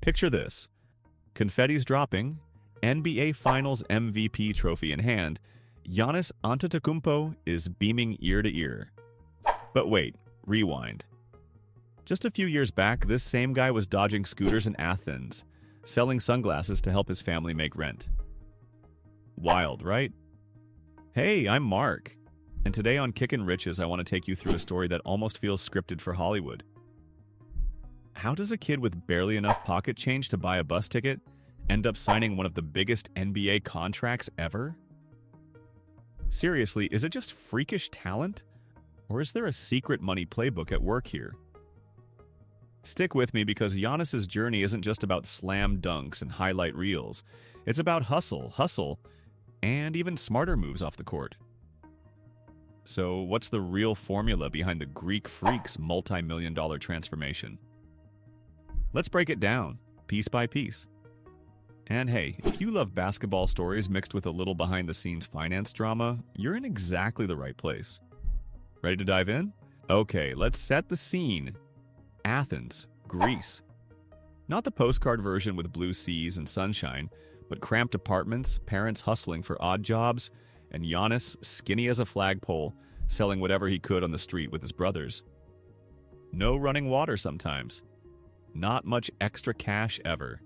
Picture this. Confetti's dropping, NBA Finals MVP trophy in hand, Giannis Antetokounmpo is beaming ear to ear. But wait, rewind. Just a few years back, this same guy was dodging scooters in Athens, selling sunglasses to help his family make rent. Wild, right? Hey, I'm Mark, and today on Kickin Riches, I want to take you through a story that almost feels scripted for Hollywood. How does a kid with barely enough pocket change to buy a bus ticket end up signing one of the biggest NBA contracts ever? Seriously, is it just freakish talent? Or is there a secret money playbook at work here? Stick with me because Giannis's journey isn't just about slam dunks and highlight reels. It's about hustle, and even smarter moves off the court. So what's the real formula behind the Greek Freak's multi-million-dollar transformation? Let's break it down, piece by piece. And hey, if you love basketball stories mixed with a little behind-the-scenes finance drama, you're in exactly the right place. Ready to dive in? Okay, let's set the scene. Athens, Greece. Not the postcard version with blue seas and sunshine, but cramped apartments, parents hustling for odd jobs, and Giannis, skinny as a flagpole, selling whatever he could on the street with his brothers. No running water sometimes. Not much extra cash ever.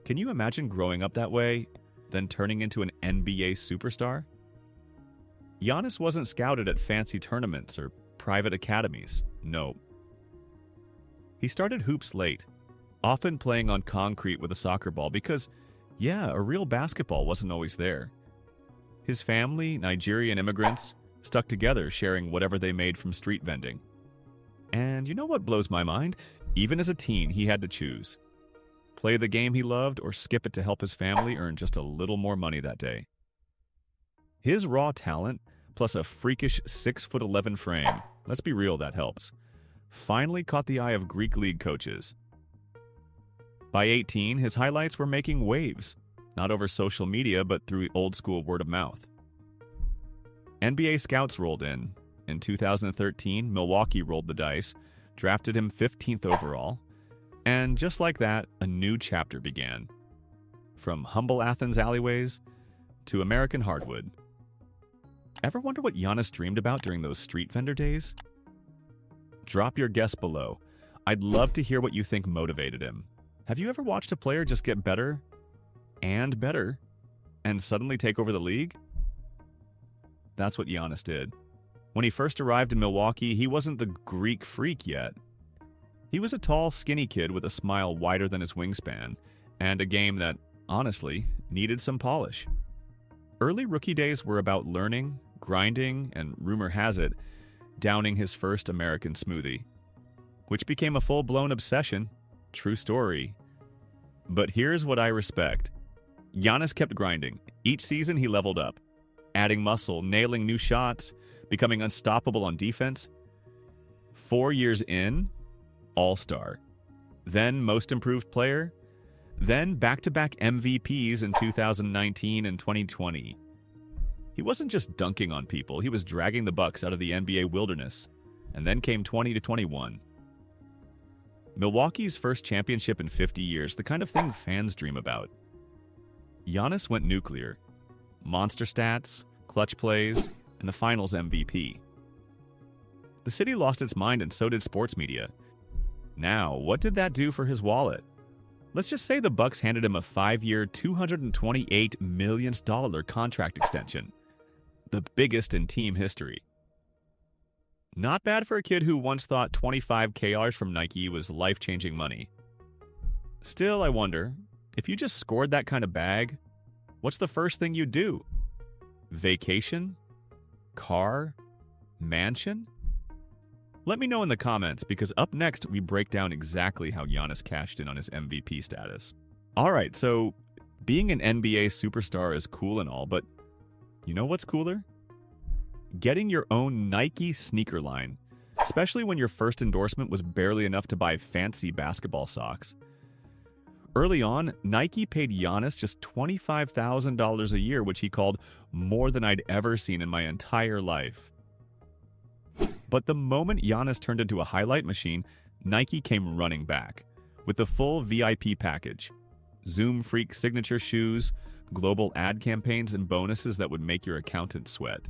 Can you imagine growing up that way, then turning into an NBA superstar? Giannis wasn't scouted at fancy tournaments or private academies. No. He started hoops late, often playing on concrete with a soccer ball because, yeah, a real basketball wasn't always there. His family, Nigerian immigrants, stuck together sharing whatever they made from street vending. And you know what blows my mind? Even as a teen, he had to choose. Play the game he loved or skip it to help his family earn just a little more money that day. His raw talent, plus a freakish 6'11" frame, let's be real, that helps, finally caught the eye of Greek league coaches. By 18, his highlights were making waves, not over social media, but through old-school word of mouth. NBA scouts rolled in. In 2013, Milwaukee rolled the dice, drafted him 15th overall, and just like that, a new chapter began. From humble Athens alleyways to American hardwood. Ever wonder what Giannis dreamed about during those street vendor days? Drop your guess below. I'd love to hear what you think motivated him. Have you ever watched a player just get better and better and suddenly take over the league? That's what Giannis did. When he first arrived in Milwaukee, he wasn't the Greek Freak yet. He was a tall, skinny kid with a smile wider than his wingspan, and a game that, honestly, needed some polish. Early rookie days were about learning, grinding, and rumor has it, downing his first American smoothie, which became a full-blown obsession. True story. But here's what I respect. Giannis kept grinding. Each season he leveled up, adding muscle, nailing new shots, becoming unstoppable on defense. 4 years in, All-Star. Then Most Improved Player. Then back-to-back MVPs in 2019 and 2020. He wasn't just dunking on people, he was dragging the Bucks out of the NBA wilderness. And then came 20 to 21. Milwaukee's first championship in 50 years, the kind of thing fans dream about. Giannis went nuclear. Monster stats, clutch plays, and a finals MVP. The city lost its mind and so did sports media. Now, what did that do for his wallet? Let's just say the Bucks handed him a 5-year, $228 million contract extension. The biggest in team history. Not bad for a kid who once thought 25 KRs from Nike was life-changing money. Still, I wonder, if you just scored that kind of bag, what's the first thing you'd do? Vacation? Car? Mansion? Let me know in the comments, because up next we break down exactly how Giannis cashed in on his MVP status. Alright, so being an NBA superstar is cool and all, but you know what's cooler? Getting your own Nike sneaker line, especially when your first endorsement was barely enough to buy fancy basketball socks. Early on, Nike paid Giannis just $25,000 a year, which he called more than I'd ever seen in my entire life. But the moment Giannis turned into a highlight machine, Nike came running back with the full VIP package. Zoom Freak signature shoes, global ad campaigns, and bonuses that would make your accountant sweat.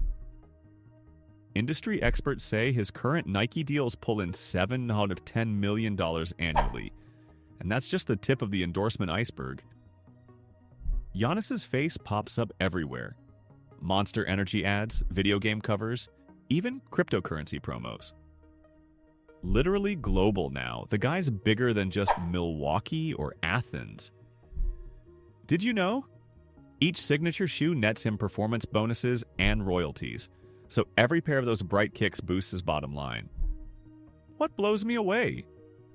Industry experts say his current Nike deals pull in $7 out of $10 million annually, and that's just the tip of the endorsement iceberg. Giannis's face pops up everywhere. Monster Energy ads, video game covers, even cryptocurrency promos. Literally global now. The guy's bigger than just Milwaukee or Athens. Did you know? Each signature shoe nets him performance bonuses and royalties, so every pair of those bright kicks boosts his bottom line. What blows me away?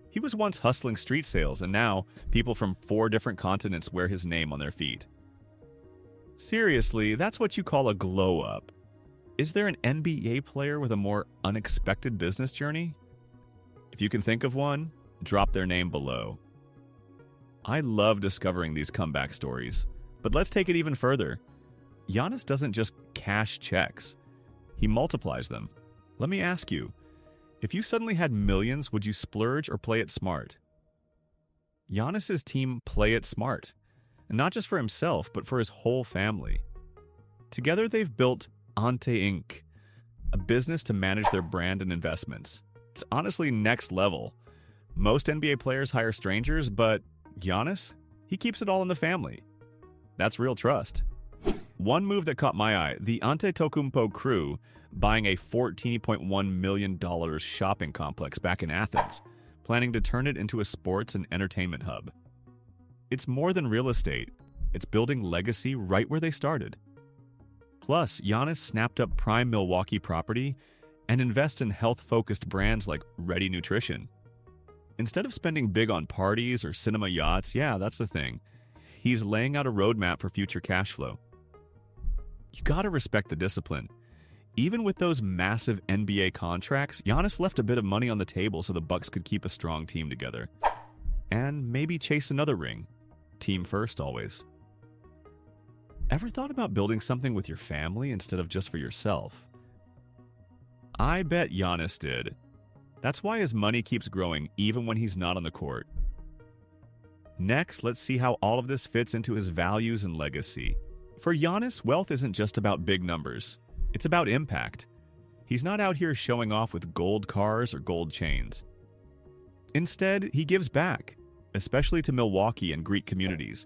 He was once hustling street sales, and now people from 4 different continents wear his name on their feet. Seriously, that's what you call a glow-up. Is there an NBA player with a more unexpected business journey? If you can think of one, drop their name below. I love discovering these comeback stories, but let's take it even further. Giannis doesn't just cash checks. He multiplies them. Let me ask you, if you suddenly had millions, would you splurge or play it smart? Giannis's team play it smart, and not just for himself, but for his whole family. Together, they've built Ante Inc., a business to manage their brand and investments. It's honestly next level. Most NBA players hire strangers, but Giannis, he keeps it all in the family. That's real trust. One move that caught my eye, the Antetokounmpo crew buying a $14.1 million shopping complex back in Athens, planning to turn it into a sports and entertainment hub. It's more than real estate. It's building legacy right where they started. Plus, Giannis snapped up prime Milwaukee property and invests in health-focused brands like Ready Nutrition. Instead of spending big on parties or cinema yachts, yeah, that's the thing, he's laying out a roadmap for future cash flow. You gotta respect the discipline. Even with those massive NBA contracts, Giannis left a bit of money on the table so the Bucks could keep a strong team together. And maybe chase another ring. Team first, always. Ever thought about building something with your family instead of just for yourself? I bet Giannis did. That's why his money keeps growing even when he's not on the court. Next, let's see how all of this fits into his values and legacy. For Giannis, wealth isn't just about big numbers. It's about impact. He's not out here showing off with gold cars or gold chains. Instead, he gives back, especially to Milwaukee and Greek communities.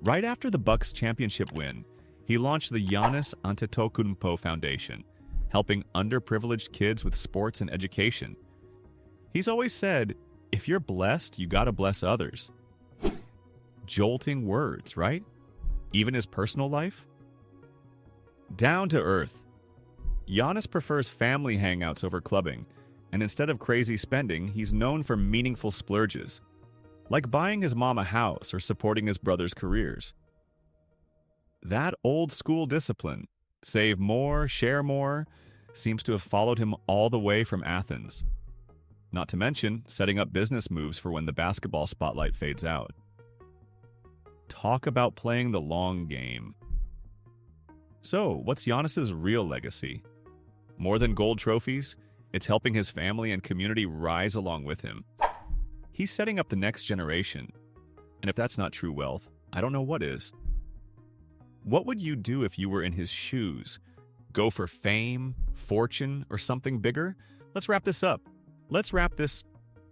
Right after the Bucks' championship win, he launched the Giannis Antetokounmpo Foundation, helping underprivileged kids with sports and education. He's always said, if you're blessed, you gotta bless others. Jolting words, right? Even his personal life? Down to earth. Giannis prefers family hangouts over clubbing, and instead of crazy spending, he's known for meaningful splurges, like buying his mom a house or supporting his brother's careers. That old school discipline, save more, share more, seems to have followed him all the way from Athens. Not to mention setting up business moves for when the basketball spotlight fades out. Talk about playing the long game. So, what's Giannis's real legacy? More than gold trophies, it's helping his family and community rise along with him. He's setting up the next generation. And if that's not true wealth, I don't know what is. What would you do if you were in his shoes? Go for fame, fortune, or something bigger? Let's wrap this up.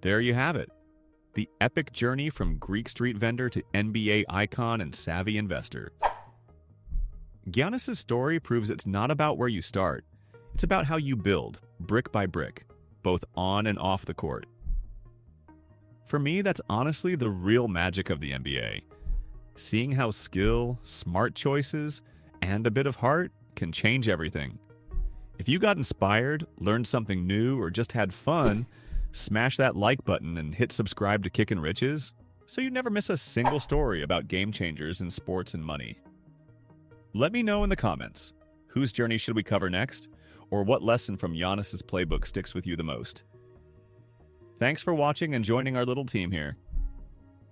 There you have it. The epic journey from Greek street vendor to NBA icon and savvy investor. Giannis' story proves it's not about where you start. It's about how you build, brick by brick, both on and off the court. For me, that's honestly the real magic of the NBA. Seeing how skill, smart choices, and a bit of heart can change everything. If you got inspired, learned something new, or just had fun, smash that like button and hit subscribe to Kickin Riches so you never miss a single story about game changers in sports and money. Let me know in the comments, whose journey should we cover next, or what lesson from Giannis' playbook sticks with you the most. Thanks for watching and joining our little team here.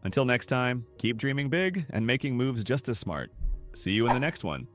Until next time, keep dreaming big and making moves just as smart. See you in the next one.